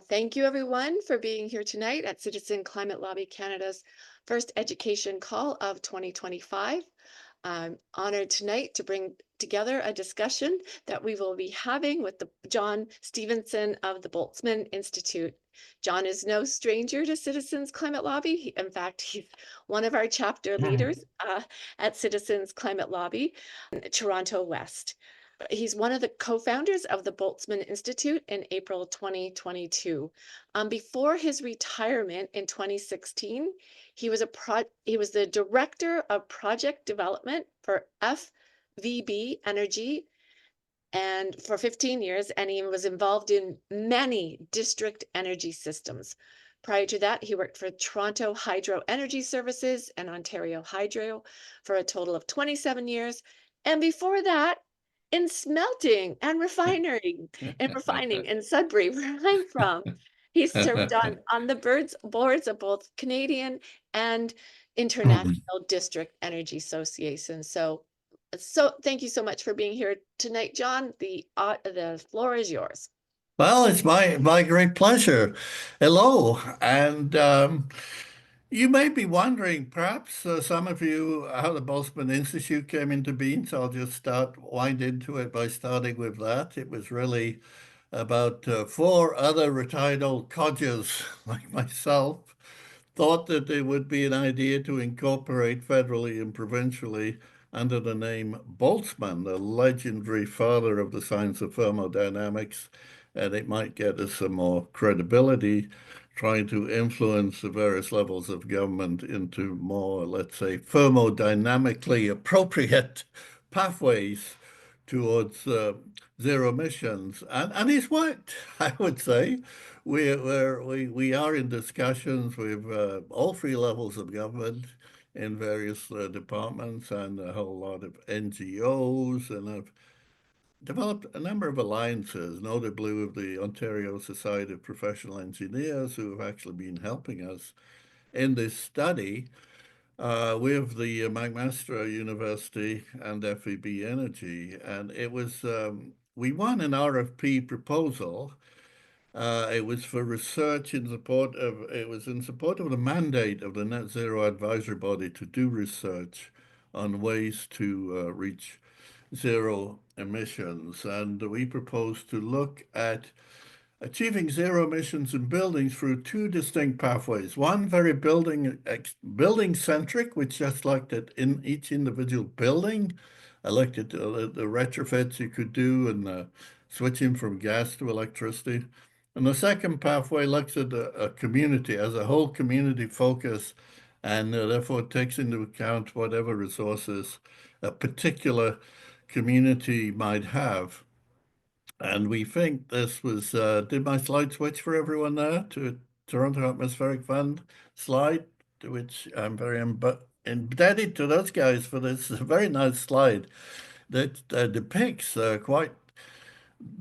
Thank you, everyone, for being here tonight at Citizen Climate Lobby Canada's first education call of 2025. I'm honored tonight to bring together a discussion that we will be having with John Stevenson of the Boltzmann Institute. John is no stranger to Citizens Climate Lobby. In fact, he's one of our chapter leaders at Citizens Climate Lobby in Toronto West. He's one of the co-founders of the Boltzmann Institute in April 2022. Before his retirement in 2016, he was the director of project development for FVB Energy and for 15 years, and he was involved in many district energy systems. Prior to that, he worked for Toronto Hydro Energy Services and Ontario Hydro for a total of 27 years. And before that, in smelting and refining in Sudbury, where I'm from. He served on the boards of both Canadian and international district energy associations. So thank you so much for being here tonight, John. The floor is yours. Well, it's my great pleasure. Hello, and you may be wondering, perhaps some of you, how the Boltzmann Institute came into being. So I'll just wind into it by starting with that. It was really about four other retired old codgers like myself thought that it would be an idea to incorporate federally and provincially under the name Boltzmann, the legendary father of the science of thermodynamics, and it might get us some more credibility trying to influence the various levels of government into more, let's say, thermodynamically appropriate pathways towards zero emissions. And it's worked, I would say. We are in discussions with all three levels of government in various departments and a whole lot of NGOs, and have developed a number of alliances, notably with the Ontario Society of Professional Engineers, who have actually been helping us in this study with the McMaster University and FEB Energy. And we won an RFP proposal. It was for research it was in support of the mandate of the Net Zero Advisory Body to do research on ways to reach zero emissions. And we proposed to look at achieving zero emissions in buildings through two distinct pathways. One very building centric, which just looked at in each individual building. I looked at the retrofits you could do and switching from gas to electricity. And the second pathway looks at a community as a whole community focus, and therefore takes into account whatever resources a particular community might have. And we think this was, did my slide switch for everyone there to Toronto Atmospheric Fund slide, to which I'm very indebted to those guys for this very nice slide that depicts quite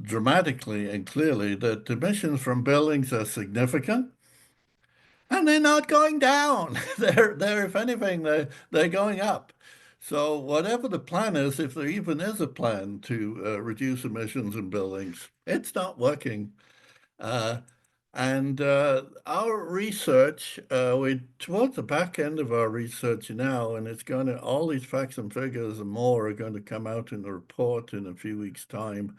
dramatically and clearly that emissions from buildings are significant. And they're not going down. If anything, they're going up. So whatever the plan is, if there even is a plan to reduce emissions in buildings, it's not working. Uh, and our research, we're towards the back end of our research now, and all these facts and figures and more are going to come out in the report in a few weeks' time,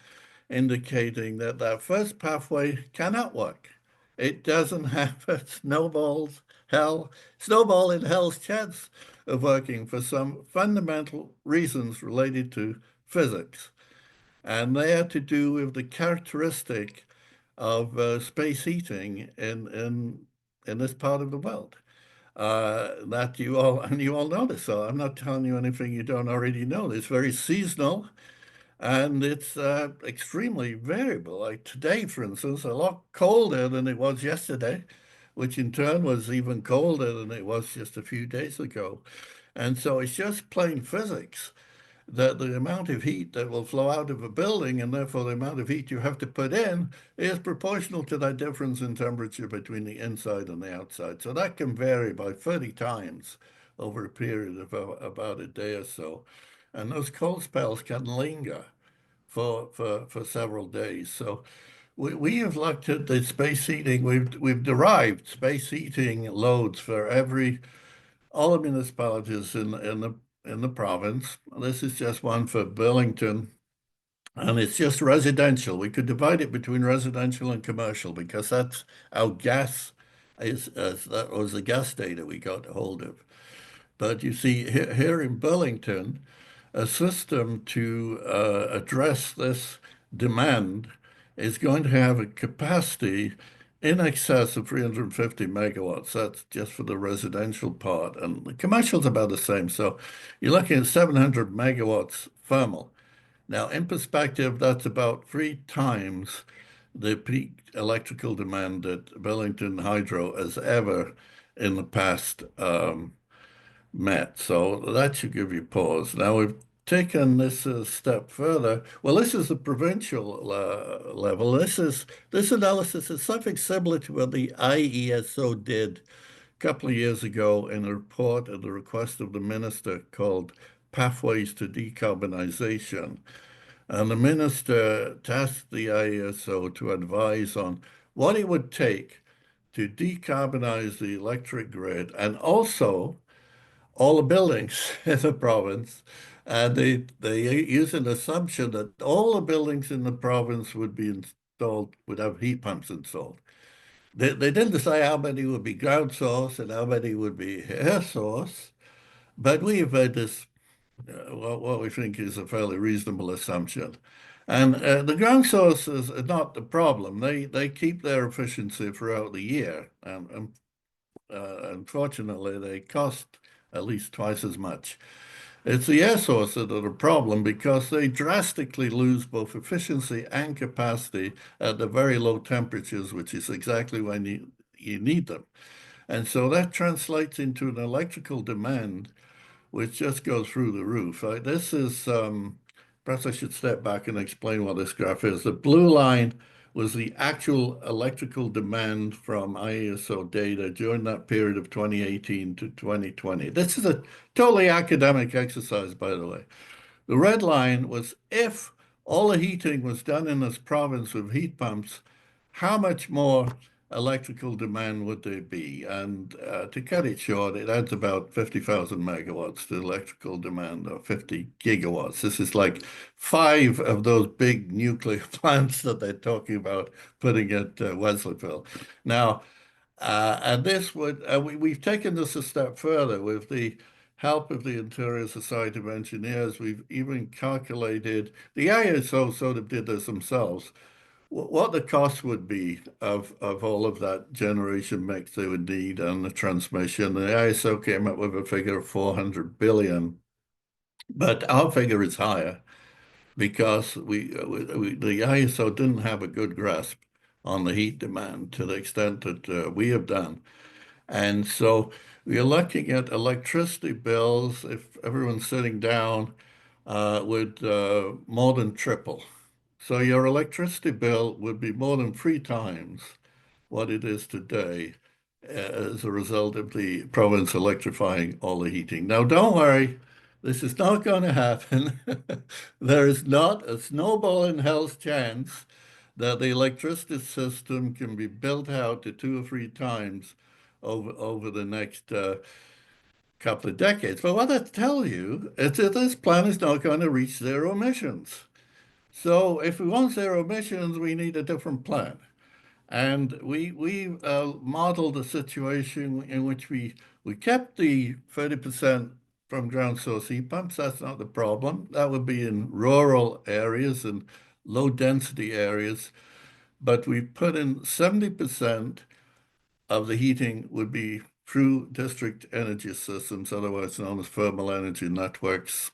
indicating that that first pathway cannot work. It doesn't have a snowball in hell's chance of working for some fundamental reasons related to physics. And they are to do with the characteristic of space heating in this part of the world. That you all know this, so I'm not telling you anything you don't already know. It's very seasonal. And it's extremely variable. Like today, for instance, a lot colder than it was yesterday, which in turn was even colder than it was just a few days ago. And so it's just plain physics that the amount of heat that will flow out of a building, and therefore the amount of heat you have to put in, is proportional to that difference in temperature between the inside and the outside. So that can vary by 30 times over a period of about a day or so. And those cold spells can linger for several days. So we have looked at the space heating. We've derived space heating loads for all the municipalities in the province. This is just one for Burlington, and it's just residential. We could divide it between residential and commercial because that's our gas that was the gas data we got hold of. But you see, here in Burlington, a system to address this demand is going to have a capacity in excess of 350 megawatts. That's just for the residential part. And the commercial's about the same. So you're looking at 700 megawatts thermal. Now, in perspective, that's about 3 times the peak electrical demand that Burlington Hydro has ever in the past met. So that should give you pause. Now we've taken this a step further. Well, this is the provincial level. This analysis is something similar to what the IESO did a couple of years ago in a report at the request of the minister called Pathways to Decarbonization. And the minister tasked the IESO to advise on what it would take to decarbonize the electric grid and also all the buildings in the province. And they use an assumption that all the buildings in the province would have heat pumps installed. They didn't say how many would be ground source and how many would be air source, but we have made this what we think is a fairly reasonable assumption. And the ground sources are not the problem. They keep their efficiency throughout the year, and unfortunately, they cost at least twice as much. It's the air sources that are a problem because they drastically lose both efficiency and capacity at the very low temperatures, which is exactly when you need them. And so that translates into an electrical demand which just goes through the roof. This is, perhaps I should step back and explain what this graph is. The blue line was the actual electrical demand from IESO data during that period of 2018 to 2020. This is a totally academic exercise, by the way. The red line was if all the heating was done in this province with heat pumps, how much more electrical demand would there be? And to cut it short, it adds about 50,000 megawatts to electrical demand, or 50 gigawatts. This is like 5 of those big nuclear plants that they're talking about putting at Wesleyville. Now, and this would, we've taken this a step further with the help of the Interior Society of Engineers. We've even calculated, the ISO sort of did this themselves, what the cost would be of all of that generation mix they would need and the transmission. The ISO came up with a figure of 400 billion, but our figure is higher because the ISO didn't have a good grasp on the heat demand to the extent that we have done. And so we are looking at electricity bills, if everyone's sitting down, would more than triple. So your electricity bill would be more than 3 times what it is today as a result of the province electrifying all the heating. Now, don't worry, this is not going to happen. There is not a snowball in hell's chance that the electricity system can be built out to 2 or 3 times over the next couple of decades. But what I tell you is that this plan is not going to reach zero emissions. So if we want zero emissions, we need a different plan. And we modeled a situation in which we kept the 30% from ground source heat pumps. That's not the problem. That would be in rural areas and low density areas. But we put in 70% of the heating would be through district energy systems, otherwise known as thermal energy networks.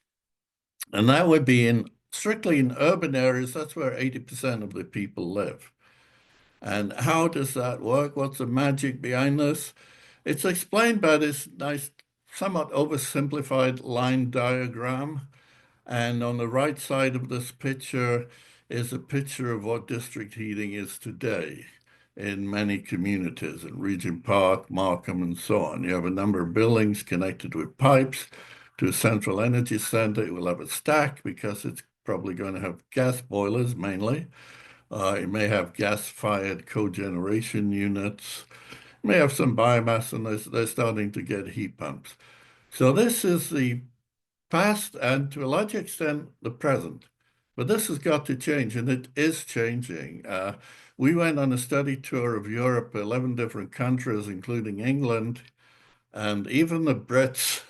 And that would be strictly in urban areas. That's where 80% of the people live. And how does that work? What's the magic behind this? It's explained by this nice, somewhat oversimplified line diagram. And on the right side of this picture is a picture of what district heating is today in many communities, in Regent Park, Markham, and so on. You have a number of buildings connected with pipes to a central energy center. It will have a stack because it's probably going to have gas boilers mainly It may have gas-fired cogeneration units. It may have some biomass, and they're starting to get heat pumps. So this is the past and to a large extent the present. But this has got to change, and it is changing. We went on a study tour of Europe, 11 different countries, including England, and even the Brits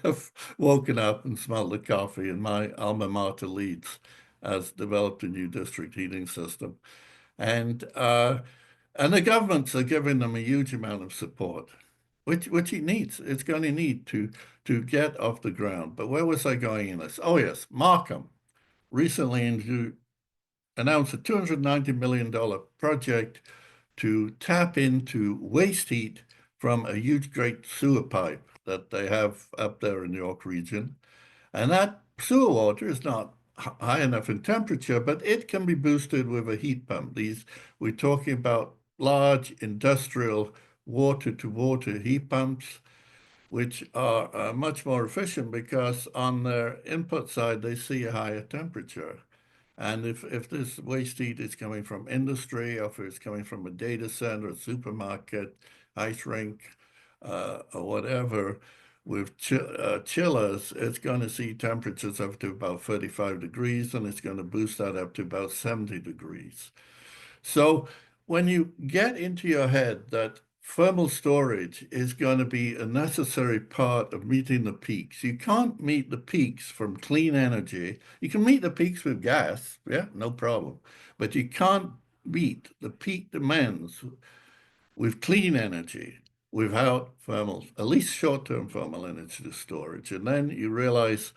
have woken up and smelled the coffee. And my alma mater, Leeds, has developed a new district heating system. And the governments are giving them a huge amount of support, which it needs. It's going to need to get off the ground. But where was I going in this? Oh yes, Markham recently announced a $290 million project to tap into waste heat from a huge great sewer pipe that they have up there in the York region. And that sewer water is not high enough in temperature, but it can be boosted with a heat pump. We're talking about large industrial water-to-water heat pumps, which are much more efficient because on their input side, they see a higher temperature. And if this waste heat is coming from industry, or if it's coming from a data center, a supermarket, ice rink, or whatever, with chillers, it's going to see temperatures up to about 35 degrees, and it's going to boost that up to about 70 degrees. So when you get into your head that thermal storage is going to be a necessary part of meeting the peaks. You can't meet the peaks from clean energy. You can meet the peaks with gas, yeah, no problem. But you can't meet the peak demands with clean energy without thermal, at least short-term thermal energy storage. And then you realize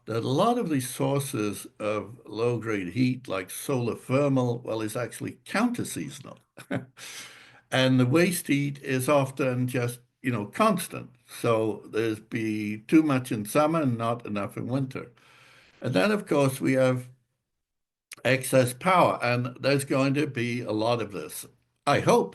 that a lot of these sources of low-grade heat, like solar thermal, well, is actually counter-seasonal. And the waste heat is often just, constant. So there's be too much in summer and not enough in winter. And then, of course, we have excess power, and there's going to be a lot of this, I hope,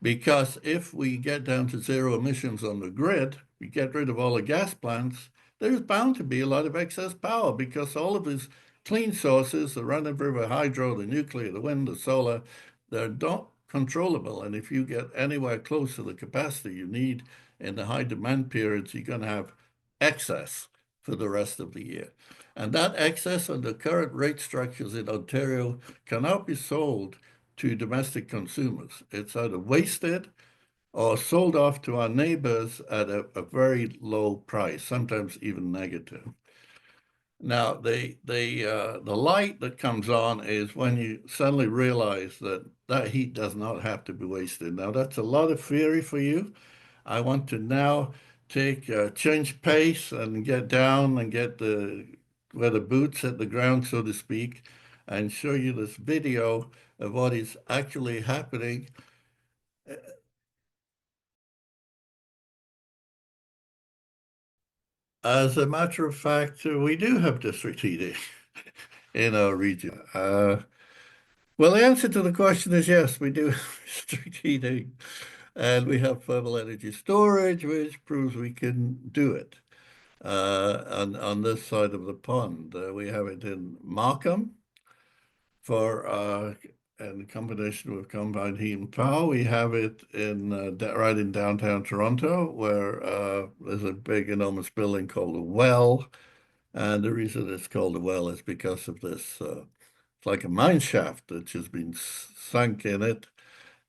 because if we get down to zero emissions on the grid, we get rid of all the gas plants, there's bound to be a lot of excess power because all of these clean sources, the run-of-river hydro, the nuclear, the wind, the solar, they're not controllable. And if you get anywhere close to the capacity you need in the high demand periods, you're going to have excess for the rest of the year. And that excess under current rate structures in Ontario cannot be sold to domestic consumers. It's either wasted or sold off to our neighbors at a very low price, sometimes even negative. Now, the light that comes on is when you suddenly realize that that heat does not have to be wasted. Now, that's a lot of theory for you. I want to now change pace and get down and get where the boots hit the ground, so to speak, and show you this video of what is actually happening. As a matter of fact, we do have district heating in our region. Well, the answer to the question is yes, we do have district heating, and we have thermal energy storage, which proves we can do it. On this side of the pond, we have it in Markham for in combination with combined heat and power. We have it right in downtown Toronto, where there's a big, enormous building called the Well. And the reason it's called the Well is because of this. It's like a mine shaft that has been sunk in it.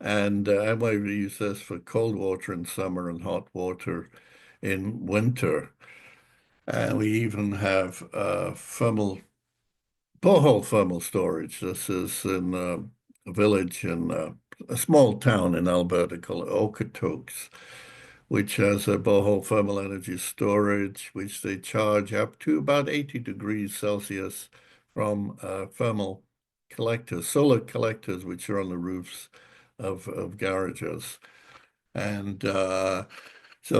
And we use this for cold water in summer and hot water in winter. And we even have borehole thermal storage. This is in a village in a small town in Alberta called Operatoris, which has a borehole thermal energy storage, which they charge up to about 80 degrees Celsius from thermal collectors, solar collectors, which are on the roofs of garages. And so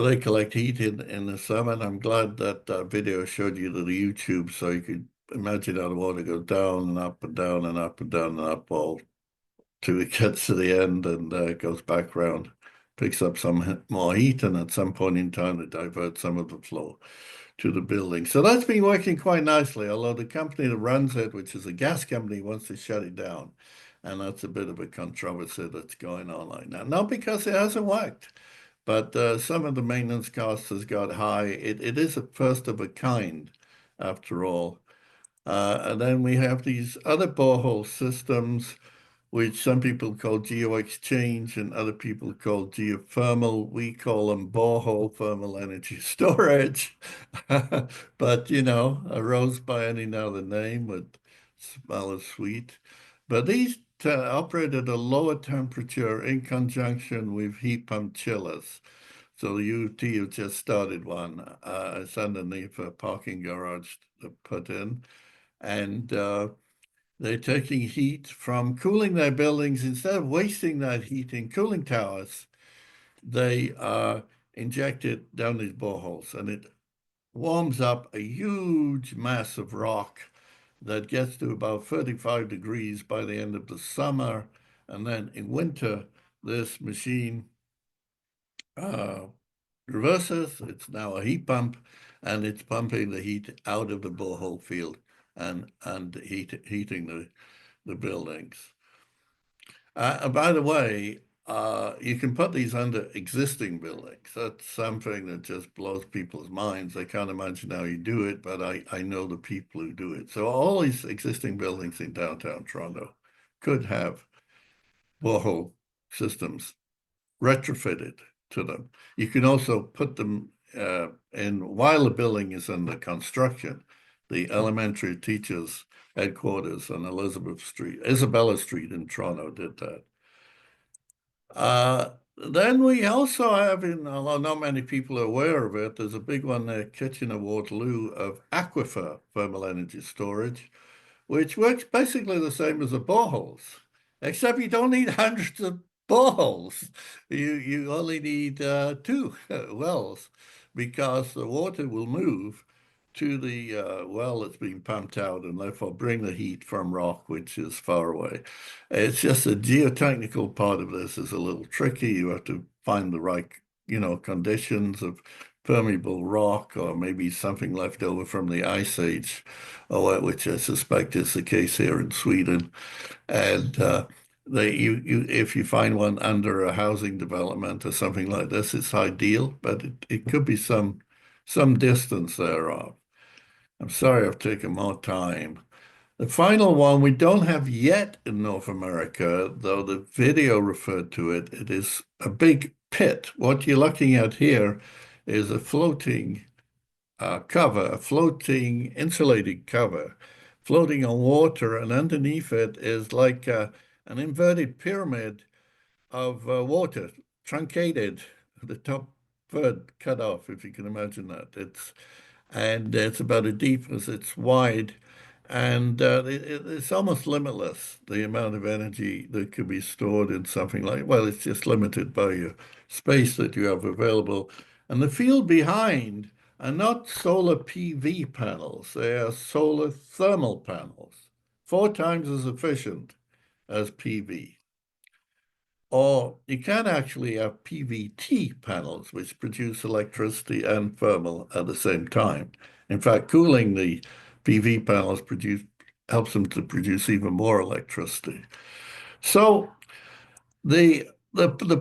they collect heat in the summer. And I'm glad that video showed you the YouTube so you could imagine how the water goes down and up and down and up and down and up all till it gets to the end and goes back round, picks up some more heat, and at some point in time it diverts some of the flow to the building. So that's been working quite nicely, although the company that runs it, which is a gas company, wants to shut it down. And that's a bit of a controversy that's going on right now. Not because it hasn't worked, but some of the maintenance costs has got high. It is a first of a kind, after all. And then we have these other borehole systems, which some people call geo-exchange and other people call geothermal. We call them borehole thermal energy storage. But, arose by any other name would smell as sweet. But these operate at a lower temperature in conjunction with heat pump chillers. So the UT have just started one. It's underneath a parking garage to put in. And they're taking heat from cooling their buildings. Instead of wasting that heat in cooling towers, they inject it down these boreholes, and it warms up a huge mass of rock that gets to about 35 degrees by the end of the summer. And then in winter, this machine uh, reverses. It's now a heat pump, and it's pumping the heat out of the borehole field and heating the buildings. By the way, you can put these under existing buildings. That's something that just blows people's minds. I can't imagine how you do it, but I know the people who do it. So all these existing buildings in downtown Toronto could have borehole systems retrofitted to them. You can also put them in while the building is under construction. The elementary teachers' headquarters on Isabella Street in Toronto did that. Then we also have, although not many people are aware of it, there's a big one there, Kitchener-Waterloo, of aquifer thermal energy storage, which works basically the same as the boreholes, except you don't need hundreds of boreholes. You only need two wells, because the water will move to the well that's being pumped out and therefore bring the heat from rock, which is far away. It's just the geotechnical part of this is a little tricky. You have to find the right, conditions of permeable rock, or maybe something left over from the Ice Age, which I suspect is the case here in Sweden. And if you find one under a housing development or something like this, it's ideal, but it could be some distance thereof. I'm sorry I've taken more time. The final one we don't have yet in North America, though the video referred to it. It is a big pit. What you're looking at here is a floating cover, a floating insulated cover, floating on water, and underneath it is like an inverted pyramid of water, truncated, the top third cut off, if you can imagine that. It's about as deep as it's wide, and it's almost limitless, the amount of energy that could be stored in something like, well, it's just limited by your space that you have available. And the field behind are not solar PV panels, they are solar thermal panels, 4 times as efficient as PV. Or you can actually have PVT panels, which produce electricity and thermal at the same time. In fact, cooling the PV panels helps them to produce even more electricity. So the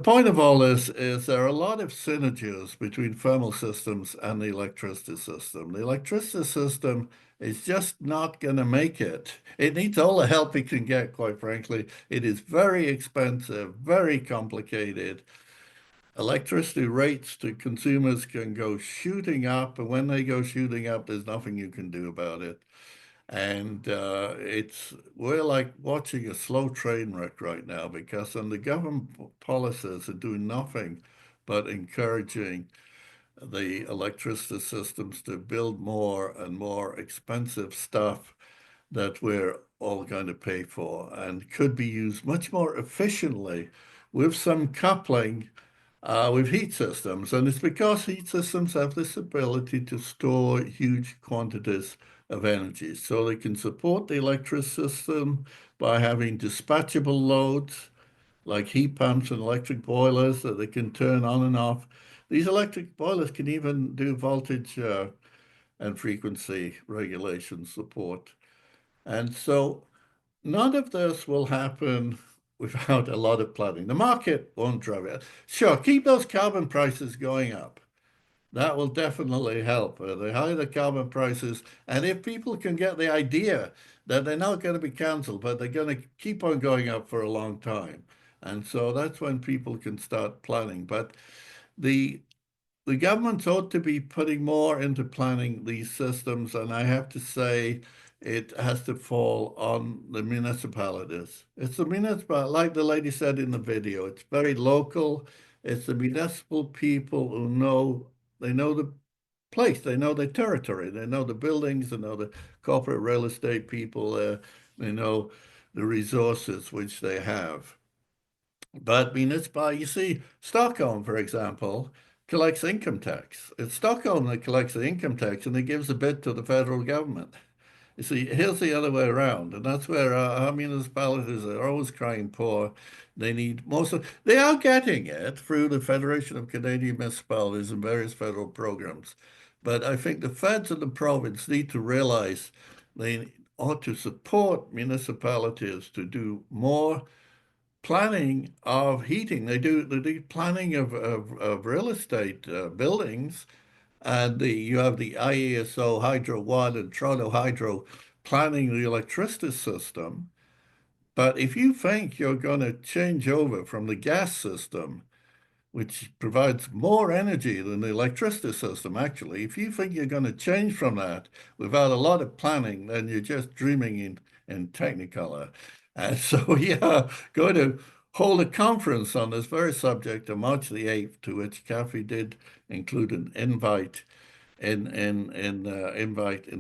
point of all this is there are a lot of synergies between thermal systems and the electricity system. The electricity system is just not going to make it. It needs all the help it can get, quite frankly. It is very expensive, very complicated. Electricity rates to consumers can go shooting up, and when they go shooting up, there's nothing you can do about it. And we're like watching a slow train wreck right now, because the government policies are doing nothing but encouraging the electricity systems to build more and more expensive stuff that we're all going to pay for, and could be used much more efficiently with some coupling with heat systems. And it's because heat systems have this ability to store huge quantities of energy. So they can support the electric system by having dispatchable loads like heat pumps and electric boilers that they can turn on and off. These electric boilers can even do voltage and frequency regulation support. And so none of this will happen without a lot of planning. The market won't drive it. Sure, keep those carbon prices going up. That will definitely help. The higher the carbon prices, and if people can get the idea that they're not going to be cancelled, but they're going to keep on going up for a long time. And so that's when people can start planning. But the the government ought to be putting more into planning these systems, and I have to say it has to fall on the municipalities. It's the municipal, like the lady said in the video, it's very local. It's the municipal people who know, they know the place, they know the territory, they know the buildings, they know the corporate real estate people, they know the resources which they have. But municipal, you see, Stockholm, for example, collects income tax. It's Stockholm that collects the income tax and it gives a bit to the federal government. You see, here's the other way around, and that's where our municipalities are always crying poor. They need they are getting it through the Federation of Canadian Municipalities and various federal programs. But I think the feds and the province need to realize they ought to support municipalities to do more planning of heating. They do planning of real estate buildings, and you have the IESO Hydro One and Toronto Hydro planning the electricity system. But if you think you're going to change over from the gas system, which provides more energy than the electricity system, actually. If you think you're going to change from that without a lot of planning, then you're just dreaming in Technicolor. And so we are going to hold a conference on this very subject on March the 8th, to which Kathy did include an invite in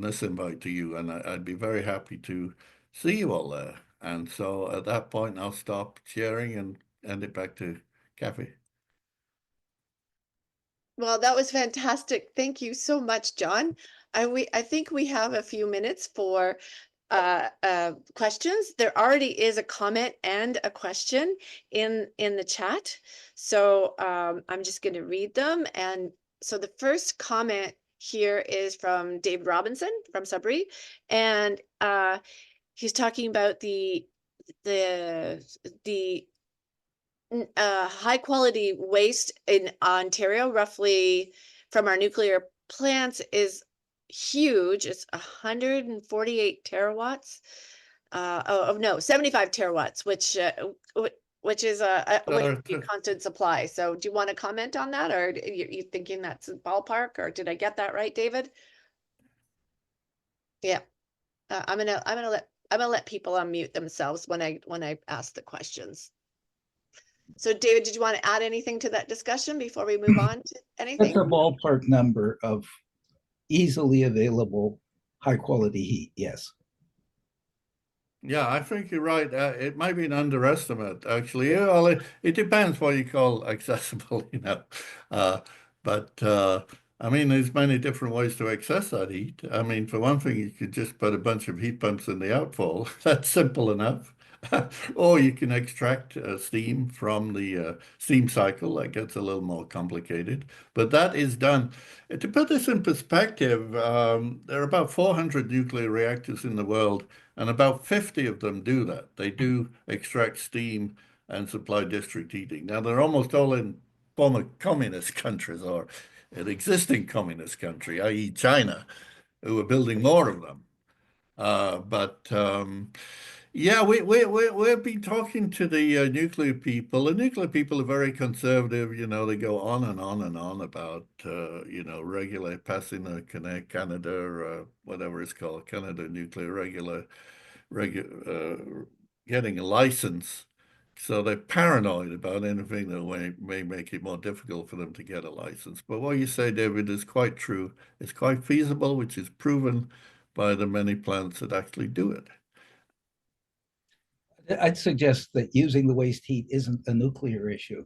this invite to you, and I'd be very happy to see you all there. And so at that point, I'll stop sharing and hand it back to Kathy. Well, that was fantastic. Thank you so much, John. I think we have a few minutes for questions. There already is a comment and a question in the chat. So I'm just going to read them. And so the first comment here is from David Robinson from Sudbury, and he's talking about the high quality waste in Ontario, roughly from our nuclear plants, is huge. It's 148 terawatts. Oh no, 75 terawatts, which is Uh, a constant supply. So do you want to comment on that, or you thinking that's a ballpark, or did I get that right, David? Yeah, I'm gonna let people unmute themselves when I ask the questions. So David, did you want to add anything to that discussion before we move on to That's anything? a ballpark number of easily available high quality heat. Yes. Yeah, I think you're right. It might be an underestimate, actually. Yeah, well, it depends what you call accessible, you know. Uh, but I mean, there's many different ways to access that heat. I mean, for one thing, you could just put a bunch of heat pumps in the outfall. That's simple enough. Or you can extract steam from the steam cycle. That gets a little more complicated, but that is done. To put this in perspective, there are about 400 nuclear reactors in the world, and about 50 of them do that. They do extract steam and supply district heating. Now, they're almost all in former communist countries or an existing communist country, i.e. China, who are building more of them. But yeah, we've been talking to the nuclear people. The nuclear people are very conservative. You know, they go on and on and on about, regular passing the Canada, whatever it's called, Canada Nuclear getting a license. So they're paranoid about anything that may make it more difficult for them to get a license. But what you say, David, is quite true. It's quite feasible, which is proven by the many plants that actually do it. I'd suggest that using the waste heat isn't a nuclear issue.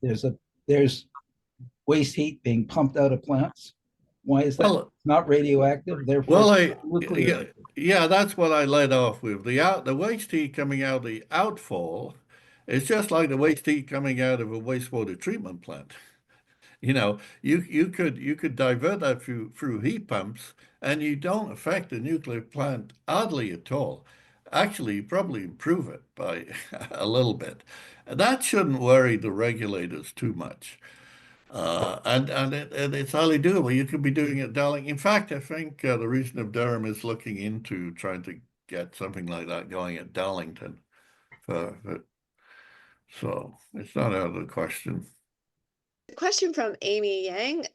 There's waste heat being pumped out of plants. Why is that? Well, Not radioactive, therefore well, it's I not nuclear. yeah, that's what I led off with. The waste heat coming out of the outfall is just like the waste heat coming out of a wastewater treatment plant. You know, you could divert that through heat pumps, and you don't affect the nuclear plant hardly at all. actually probably improve it by a little bit. That shouldn't worry the regulators too much. And it's highly doable. You could be doing it, Darling. In fact, I think the region of Durham is looking into trying to get something like that going at Darlington. So it's not out of the question. Question from Amy Yang.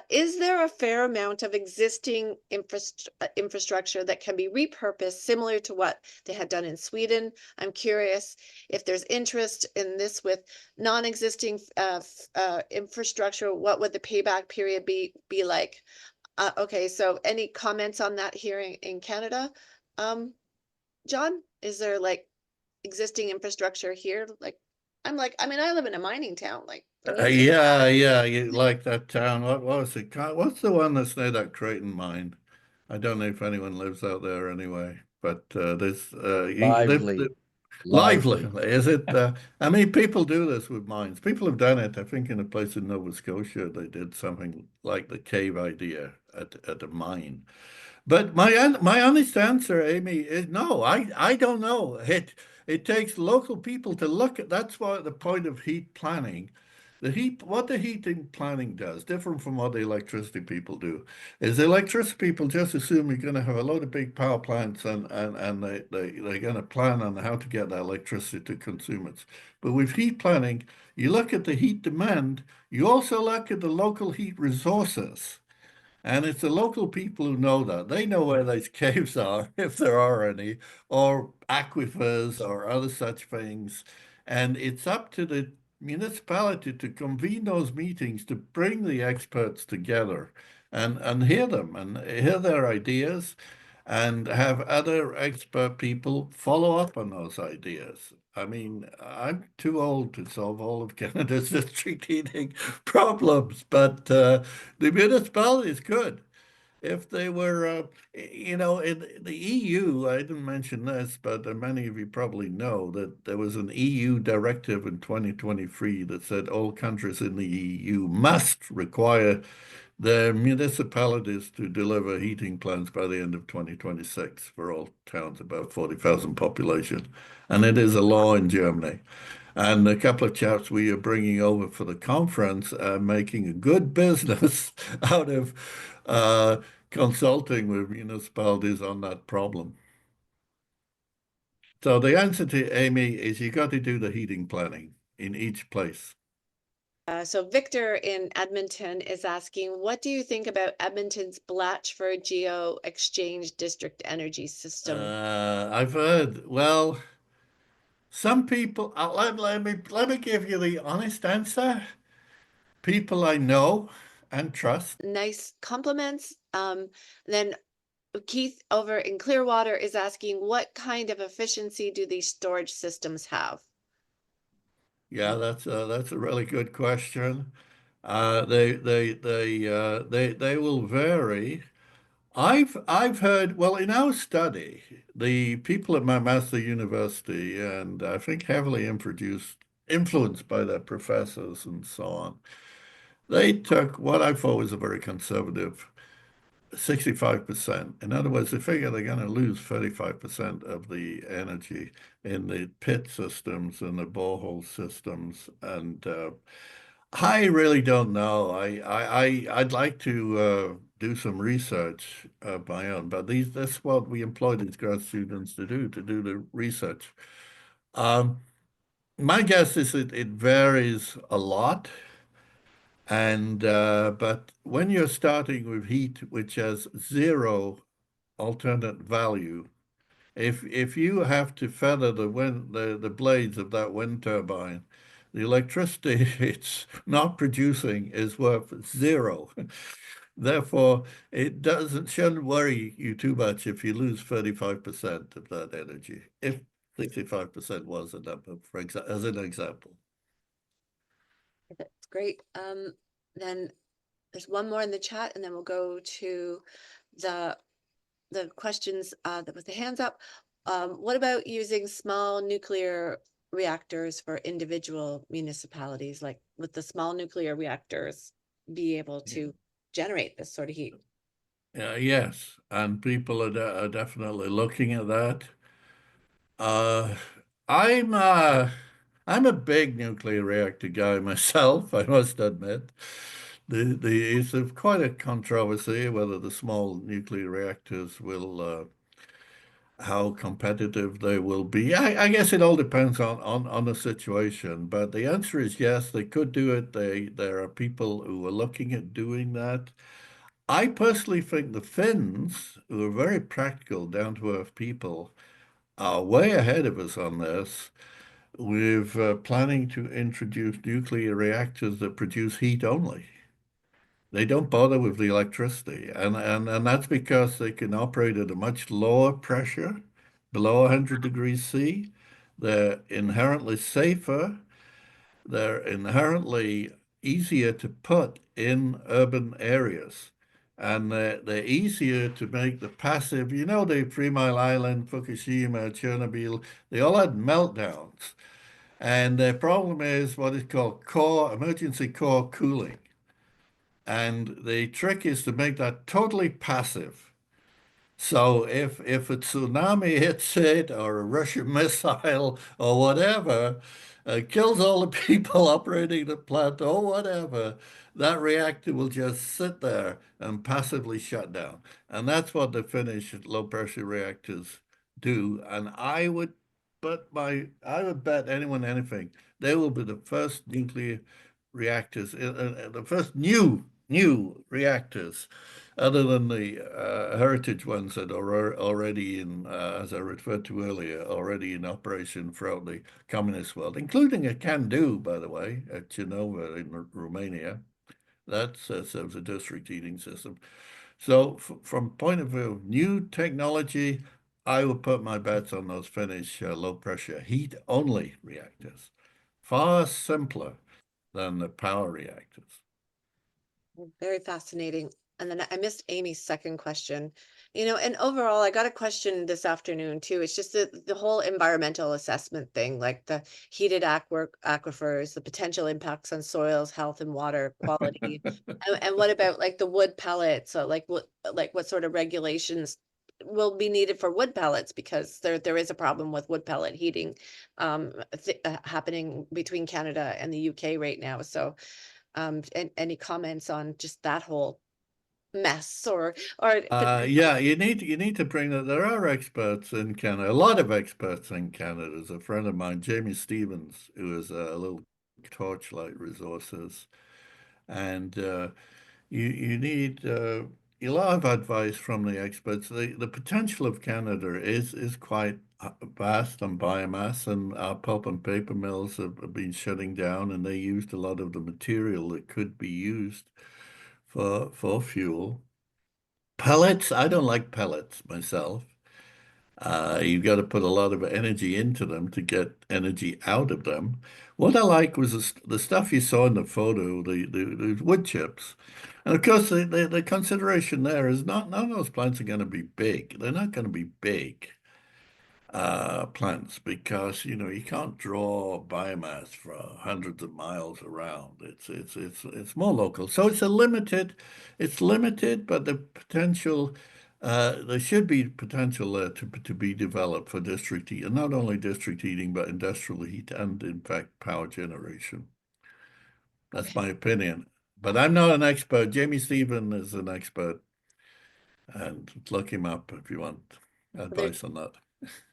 Is there a fair amount of existing infrastructure that can be repurposed similar to what they had done in Sweden? I'm curious if there's interest in this with non-existing infrastructure. What would the payback period be like? Okay, so any comments on that here in Canada? John, is there like existing infrastructure here? I mean, I live in a mining town, like there is. Yeah, you like that town. What was it? What's the one that's near that Creighton mine? I don't know if anyone lives out there anyway, but there's Lively, Lively, lively. is it? I mean, people do this with mines. People have done it. I think in a place in Nova Scotia, they did something like the cave idea at a mine. But my honest answer, Amy, is no. I don't know. It takes local people to look at. That's why the point of heat planning. What the heating planning does, different from what the electricity people do, is the electricity people just assume you're going to have a load of big power plants and they're going to plan on how to get that electricity to consumers. But with heat planning, you look at the heat demand, you also look at the local heat resources. And it's the local people who know that. They know where those caves are, if there are any, or aquifers or other such things. And it's up to the municipality to convene those meetings to bring the experts together and hear them and hear their ideas and have other expert people follow up on those ideas. I mean, I'm too old to solve all of Canada's district heating problems, but the municipalities could. If they were, in the EU, I didn't mention this, but many of you probably know that there was an EU directive in 2023 that said all countries in the EU must require their municipalities to deliver heating plans by the end of 2026 for all towns, about 40,000 population. And it is a law in Germany. And a couple of chaps we are bringing over for the conference are making a good business out of consulting with municipalities on that problem. So the answer to Amy is you got to do the heating planning in each place. So Victor in Edmonton is asking, what do you think about Edmonton's Blatchford Geo Exchange District Energy System? I've heard, well, some people, let me give you the honest answer. People I know and trust. Nice compliments. Then Keith over in Clearwater is asking, what kind of efficiency do these storage systems have? Yeah, that's a really good question. They will vary. I've heard, well, in our study, the people at McMaster University, and I think heavily influenced by their professors and so on, they took what I thought was a very conservative 65%. In other words, they figure they're going to lose 35% of the energy in the pit systems and the borehole systems. And I really don't know. I'd like to do some research of my own, but that's what we employ these grad students to do the research. Um, my guess is it varies a lot. And but when you're starting with heat, which has zero alternate value, if you have to feather the blades of that wind turbine, the electricity it's not producing is worth zero. Therefore, shouldn't worry you too much if you lose 35% of that energy, if 65% was a number, as an example. That's great. Then there's one more in the chat, and then we'll go to the questions that with the hands up. What about using small nuclear reactors for individual municipalities? Like, with the small nuclear reactors be able to generate this sort of heat? Yes, and people are definitely looking at that. Uh, I'm a big nuclear reactor guy myself, I must admit. It's quite a controversy whether the small nuclear reactors will how competitive they will be. I guess it all depends on the situation, but the answer is yes, they could do it. There are people who are looking at doing that. I personally think the Finns, who are very practical, down-to-earth people, are way ahead of us on this, with planning to introduce nuclear reactors that produce heat only. They don't bother with the electricity, and that's because they can operate at a much lower pressure, below 100 degrees C. They're inherently safer. They're inherently easier to put in urban areas. And they're easier to make the passive, the 3 Mile Island, Fukushima, Chernobyl, they all had meltdowns. And the problem is what is called emergency core cooling. And the trick is to make that totally passive. So if a tsunami hits it or a Russian missile or whatever kills all the people operating the plant or whatever, that reactor will just sit there and passively shut down. And that's what the Finnish low pressure reactors do. And I would bet anyone anything. They will be the first nuclear reactors, the first new reactors other than the heritage ones that are already in, as I referred to earlier, already in operation throughout the communist world, including a CANDU, by the way, at Genova in Romania. That serves a district heating system. So from point of view of new technology, I would put my bets on those Finnish low pressure heat only reactors. Far simpler than the power reactors. Very fascinating. And then I missed Amy's second question. And overall, I got a question this afternoon too. It's just the whole environmental assessment thing, like the heated aquifers, the potential impacts on soils, health, and water quality. And what about like the wood pellets? So like what sort of regulations will be needed for wood pellets, because there is a problem with wood pellet heating happening between Canada and the UK right now. So and any comments on just that whole mess or Yeah, you need to bring that. There are experts in Canada, a lot of experts in Canada. There's a friend of mine, Jamie Stevens, who is a little Torchlight Resources, and you need a lot of advice from the experts. The potential of Canada is quite vast on biomass, and our pulp and paper mills have been shutting down, and they used a lot of the material that could be used for fuel. Pellets, I don't like pellets myself. You've got to put a lot of energy into them to get energy out of them. What I like was the stuff you saw in the photo, the wood chips. And of course, the consideration there is not none of those plants are going to be big. They're not going to be big plants because you can't draw biomass for hundreds of miles around. It's more local, so it's limited, but the potential there should be potential there to be developed for district heat, and not only district heating, but industrial heat and in fact power generation. That's my opinion, but I'm not an expert. Jamie Stephen is an expert, and look him up if you want there, advice on that.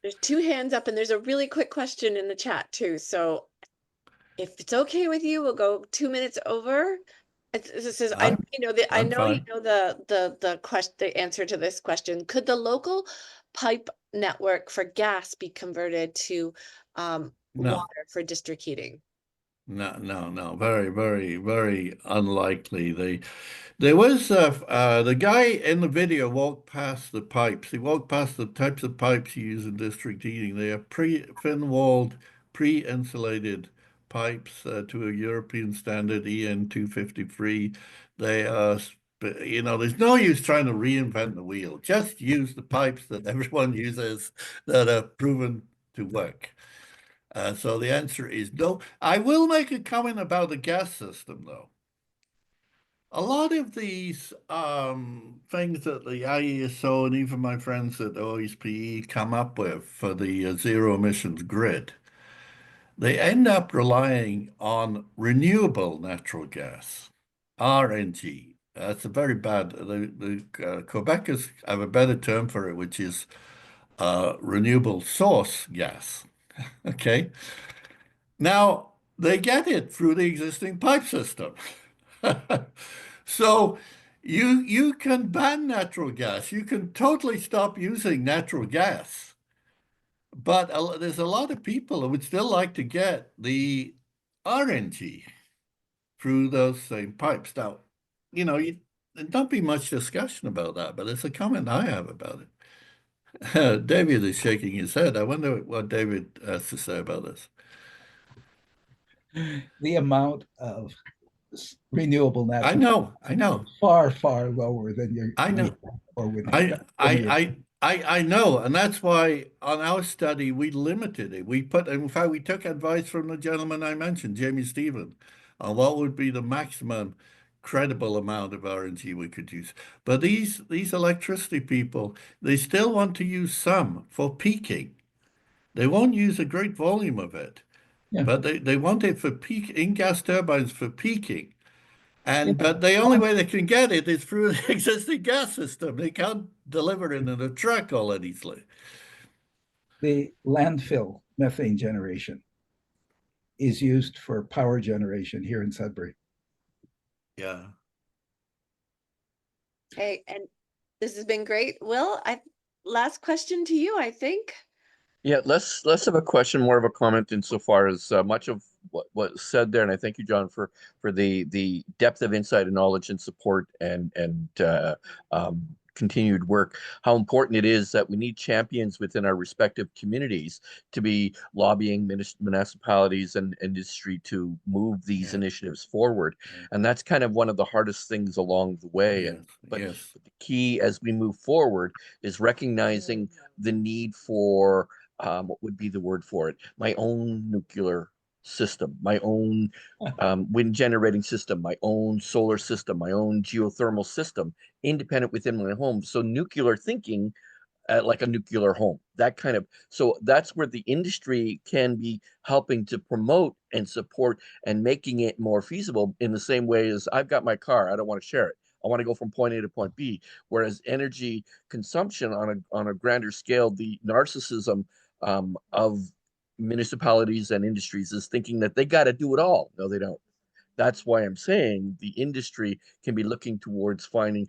there's two hands up and there's a really quick question in the chat too. So if it's okay with you, we'll go 2 minutes over. This is I I'm you know the I I'm know you fine. know the question, the answer to this question. Could the local pipe network for gas be converted to No, water for district heating? no. Very, very, very unlikely. There was the guy in the video walked past the pipes. He walked past the types of pipes you use in district heating. They are thin-walled, pre-insulated pipes to a European standard EN 253. They are, there's no use trying to reinvent the wheel. Just use the pipes that everyone uses that are proven to work. So the answer is no. I will make a comment about the gas system, though. a lot of these things that the IESO and even my friends at OSPE come up with for the zero emissions grid, they end up relying on renewable natural gas, RNG. That's a very bad, the Quebecers have a better term for it, which is renewable source gas. Okay. Now, they get it through the existing pipe system. So you can ban natural gas. You can totally stop using natural gas. But there's a lot of people who would still like to get the RNG through those same pipes. Now, there'd not be much discussion about that, but it's a comment I have about it. David is shaking his head. I wonder what David has to say about this. The amount of renewable natural I know, far, far lower than your I know. or would I I know, and that's why on our study we limited it. In fact, we took advice from the gentleman I mentioned, Jamie Stephen, on what would be the maximum credible amount of RNG we could use. But these electricity people, they still want to use some for peaking. They won't use a great volume of it, yeah. but they want it for peak in gas turbines for peaking. Yeah. But the only way they can get it is through the existing gas system. They can't deliver it in a truck all that easily. The landfill methane generation is used for power generation here in Sudbury. Yeah. Okay, and this has been great. Will, last question to you, I think. Yeah, less of a question, more of a comment insofar as much of what was said there, and I thank you, John, for the depth of insight and knowledge and support and continued work. How important it is that we need champions within our respective communities to be lobbying municipalities and industry to move these initiatives forward, and that's kind of one of the hardest things along the way. But the key as we move forward is recognizing the need for what would be the word for it? My own nuclear system, my own wind generating system, my own solar system, my own geothermal system, independent within my home. So nuclear thinking, like a nuclear home, that kind of, so that's where the industry can be helping to promote and support and making it more feasible in the same way as I've got my car, I don't want to share it. I want to go from point A to point B. Whereas energy consumption on a grander scale, the narcissism of municipalities and industries is thinking that they got to do it all. No, they don't. That's why I'm saying the industry can be looking towards finding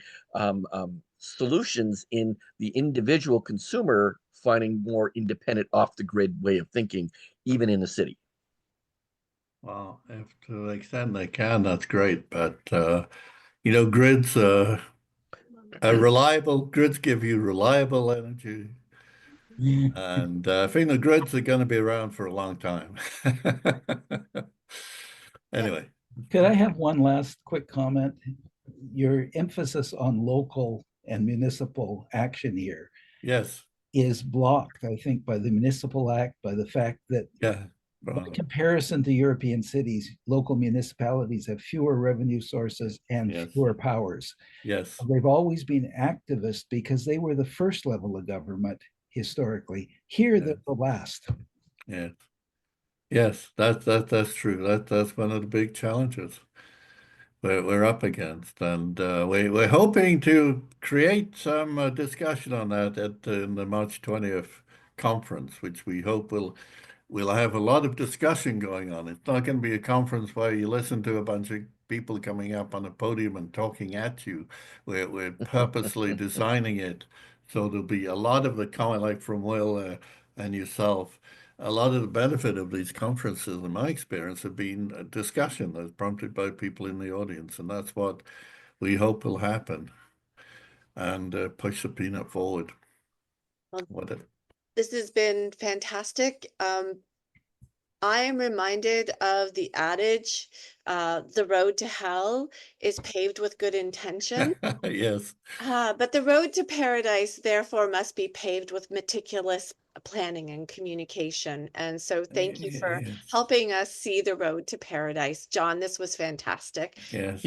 solutions in the individual consumer, finding more independent, off the grid way of thinking, even in the city. Well, if to the extent they can, that's great. But grids grids give you reliable energy. And I think the grids are going to be around for a long time. Anyway. Could I have one last quick comment? Your emphasis on local and municipal action here is blocked, I think, by the Municipal Act, by the fact that by comparison to European cities, local municipalities have fewer revenue sources and fewer powers. Yes. They've always been activist because they were the first level of government historically. Here, they're the last. Yeah. Yes, that's true. That's one of the big challenges we're up against, and we're hoping to create some discussion on that in the March 20th conference, which we hope we'll have a lot of discussion going on. It's not going to be a conference where you listen to a bunch of people coming up on a podium and talking at you. We're purposely designing it so there'll be a lot of the comment, like from Will and yourself. A lot of the benefit of these conferences, in my experience, have been a discussion that's prompted by people in the audience, and that's what we hope will happen and push the peanut forward. This has been fantastic. I am reminded of the adage, the road to hell is paved with good intention. Yes. But the road to paradise, therefore, must be paved with meticulous planning and communication. And so thank you for helping us see the road to paradise. John, this was fantastic. Yes.